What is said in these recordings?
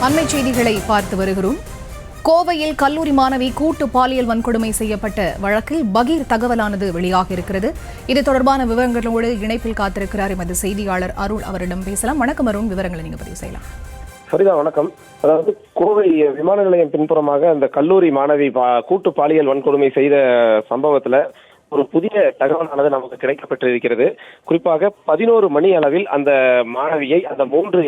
அண்மை செய்திகளை பார்த்து வருகிறோம். கோவையில் கல்லூரி மாணவி கூட்டு பாலியல் வன்கொடுமை செய்யப்பட்ட வழக்கில் பகீர் தகவலானது வெளியாக இருக்கிறது. இது தொடர்பான விவரங்களோடு இணைப்பில் காத்திருக்கிறார் எமது செய்தியாளர் அருள். அவரிடம் பேசலாம். வணக்கம் அருண், விவரங்களை நீங்க பதிவு செய்யலாம். சரிதா, வணக்கம். அதாவது கோவை விமான நிலையம் பின்புறமாக அந்த கல்லூரி மாணவி கூட்டு பாலியல் வன்கொடுமை செய்த சம்பவத்துல ஒரு புதிய தகவலானது நமக்கு கிடைக்கப்பட்டிருக்கிறது. குறிப்பாக 11 மணி அளவில் அந்த மாணவியை அந்த 3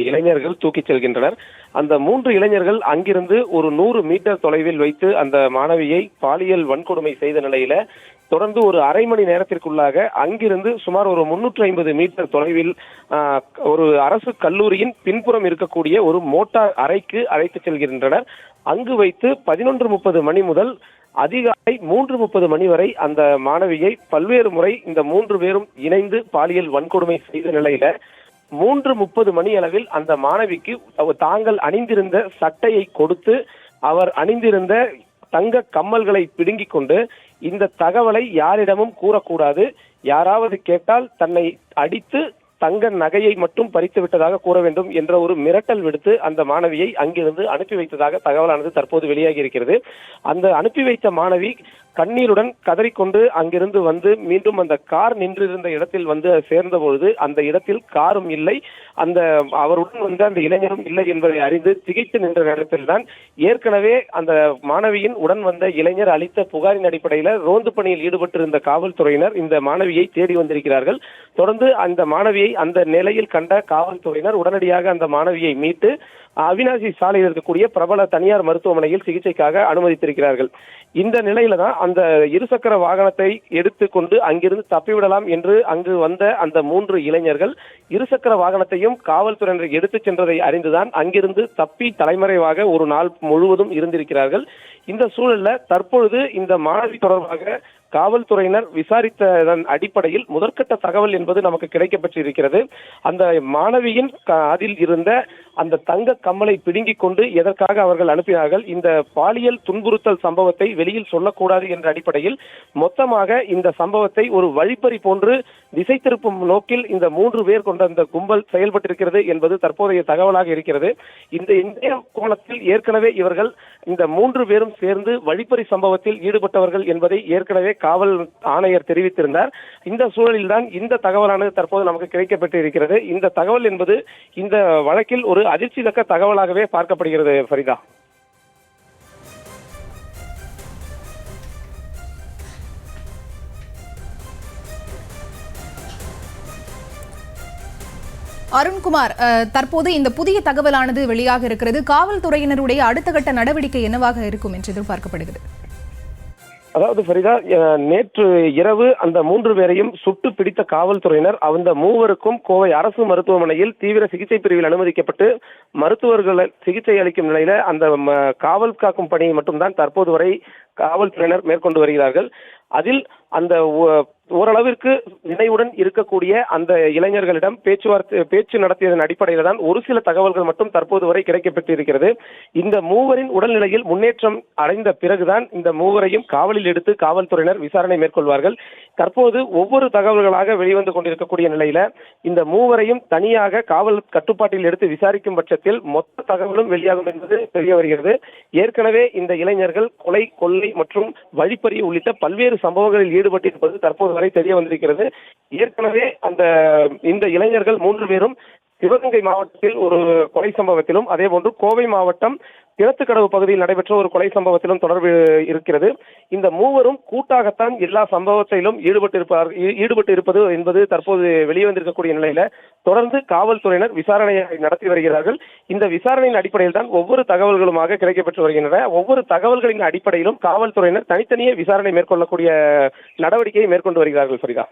இளைஞர்கள் தூக்கிச் செல்கின்றனர். அந்த 3 இளைஞர்கள் அங்கிருந்து ஒரு 100 மீட்டர் தொலைவில் வைத்து அந்த மாணவியை பாலியல் வன்கொடுமை செய்த நிலையில தொடர்ந்து ஒரு அரை மணி நேரத்திற்குள்ளாக அங்கிருந்து சுமார் ஒரு 350 மீட்டர் தொலைவில் ஒரு அரசு கல்லூரியின் பின்புறம் இருக்கக்கூடிய ஒரு மோட்டார் அறைக்கு அழைத்து செல்கின்றனர். அங்கு வைத்து 11:30 மணி முதல் அதிகாலை 3:30 மணி வரை அந்த மாணவியை பல்வேறு முறை இந்த 3 பேரும் இணைந்து பாலியல் வன்கொடுமை செய்த நிலையில 3:30 மணி அளவில் அந்த மாணவிக்கு தாங்கள் அணிந்திருந்த சட்டையை கொடுத்து அவர் அணிந்திருந்த தங்க கம்மல்களை பிடுங்கிக் கொண்டு இந்த தகவலை யாரிடமும் கூறக்கூடாது, யாராவது கேட்டால் தன்னை அடித்து தங்க நகையை மட்டும் பறித்து விட்டதாக கூற வேண்டும் என்ற ஒரு மிரட்டல் விடுத்து அந்த மாணவியை அங்கிருந்து அனுப்பி வைத்ததாக தகவலானது தற்போது வெளியாகி இருக்கிறது. அந்த அனுப்பி வைத்த மாணவி கண்ணீருடன் கதறிக்கொண்டு அங்கிருந்து வந்து மீண்டும் அந்த கார் நின்றிருந்த இடத்தில் வந்து சேர்ந்த பொழுது அந்த இடத்தில் காரும் இல்லை, அந்த அவருடன் வந்து அந்த இளைஞரும் இல்லை என்பதை அறிந்து திகைத்து நின்ற நேரத்தில் தான் ஏற்கனவே அந்த மாணவியின் உடன் வந்த இளைஞர் அளித்த புகாரின் அடிப்படையில் ரோந்து பணியில் ஈடுபட்டிருந்த காவல்துறையினர் இந்த மாணவியை தேடி வந்திருக்கிறார்கள். தொடர்ந்து அந்த மாணவியை அந்த நிலையில் கண்ட காவல்துறையினர் உடனடியாக அந்த மாணவியை மீட்டு அவினாசி சாலையில் இருக்கக்கூடிய பிரபல தனியார் மருத்துவமனையில் சிகிச்சைக்காக அனுமதித்திருக்கிறார்கள். இந்த நிலையில தான் அந்த இருசக்கர வாகனத்தை எடுத்துக்கொண்டு அங்கிருந்து தப்பிவிடலாம் என்று அங்கு வந்த அந்த 3 இளைஞர்கள் இருசக்கர வாகனத்தையும் காவல்துறையினர் எடுத்துச் சென்றதை அறிந்துதான் அங்கிருந்து தப்பி தலைமறைவாக ஒரு நாள் முழுவதும் இருந்திருக்கிறார்கள். இந்த சூழல்ல தற்பொழுது இந்த மாணவி தொடர்பாக காவல்துறையினர் விசாரித்ததன் அடிப்படையில் முதற்கட்ட தகவல் என்பது நமக்கு கிடைக்கப்பட்டிருக்கிறது. அந்த மாணவியின் அதில் இருந்த அந்த தங்க கம்மலை பிடுங்கிக் கொண்டு எதற்காக அவர்கள் அனுப்பினார்கள், இந்த பாலியல் துன்புறுத்தல் சம்பவத்தை வெளியில் சொல்லக்கூடாது என்ற அடிப்படையில் மொத்தமாக இந்த சம்பவத்தை ஒரு வழிப்பறி போன்று திசை திருப்பும் நோக்கில் இந்த 3 பேர் கொண்ட அந்த கும்பல் செயல்பட்டிருக்கிறது என்பது தற்போதைய தகவலாக இருக்கிறது. இந்த கோணத்தில் ஏற்கனவே இவர்கள் இந்த 3 பேரும் சேர்ந்து வழிப்பறி சம்பவத்தில் ஈடுபட்டவர்கள் என்பதை ஏற்கனவே காவல் ஆணையர் தெரிவித்திருந்தார். இந்த சூழலில் தான் இந்த தகவலானது தற்போது நமக்கு கிடைக்கப்பட்டு இருக்கிறது. இந்த தகவல் என்பது இந்த வழக்கில் ஒரு அதிர்ச்சி தக்க தகவலாகவே பார்க்கப்படுகிறது. ஃபரிதா, அருண்குமார், தற்போது இந்த புதிய தகவலானது வெளியாக இருக்கிறது. காவல்துறையினருடைய அடுத்த கட்ட நடவடிக்கை என்னவாக இருக்கும் என்று எதிர்பார்க்கப்படுகிறது? அதாவது ஃபரிதா, நேற்று இரவு அந்த 3 பேரையும் சுட்டு பிடித்த காவல்துறையினர் அந்த 3 கோவை அரசு மருத்துவமனையில் தீவிர சிகிச்சை பிரிவில் அனுமதிக்கப்பட்டு மருத்துவர்கள் சிகிச்சை அளிக்கும் நிலையில அந்த காவல் காக்கும் பணியை மட்டும்தான் தற்போது வரை காவல்துறையினர் மேற்கொண்டு வருகிறார்கள். அதில் அந்த ஓரளவிற்கு நினைவுடன் இருக்கக்கூடிய அந்த இளைஞர்களிடம் பேச்சு நடத்தியதன் அடிப்படையில் தான் ஒரு சில தகவல்கள் மட்டும் தற்போது வரை கிடைக்கப்பட்டிருக்கிறது. இந்த 3 உடல்நிலையில் முன்னேற்றம் அடைந்த பிறகுதான் இந்த 3 காவலில் எடுத்து காவல்துறையினர் விசாரணை மேற்கொள்வார்கள். தற்போது ஒவ்வொரு தகவல்களாக வெளிவந்து கொண்டிருக்கக்கூடிய நிலையில இந்த 3 தனியாக காவல் கட்டுப்பாட்டில் எடுத்து விசாரிக்கும் பட்சத்தில் மொத்த தகவலும் வெளியாகும் என்பது தெரிய வருகிறது. ஏற்கனவே இந்த இளைஞர்கள் கொலை, கொள்ளை மற்றும் வழிப்பறி உள்ளிட்ட பல்வேறு சம்பவங்களில் ஈடுபட்டிருப்பது தற்போது வரை தெரிய வந்திருக்கிறது. ஏற்கனவே இந்த இளைஞர்கள் 3 பேரும் சிவகங்கை மாவட்டத்தில் ஒரு கொலை சம்பவத்திலும் அதேபோன்று கோவை மாவட்டம் கிணத்துக்கடவு பகுதியில் நடைபெற்ற ஒரு கொலை சம்பவத்திலும் தொடர்பு இருக்கிறது. இந்த 3 கூட்டாகத்தான் எல்லா சம்பவத்திலும் ஈடுபட்டு இருப்பது என்பது தற்போது வெளிவந்திருக்கக்கூடிய நிலையில தொடர்ந்து காவல்துறையினர் விசாரணையை நடத்தி வருகிறார்கள். இந்த விசாரணையின் அடிப்படையில் தான் ஒவ்வொரு தகவல்களுமாக கிடைக்கப்பட்டு வருகின்றன. ஒவ்வொரு தகவல்களின் அடிப்படையிலும் காவல்துறையினர் தனித்தனியே விசாரணை மேற்கொள்ளக்கூடிய நடவடிக்கையை மேற்கொண்டு வருகிறார்கள். சரிதா.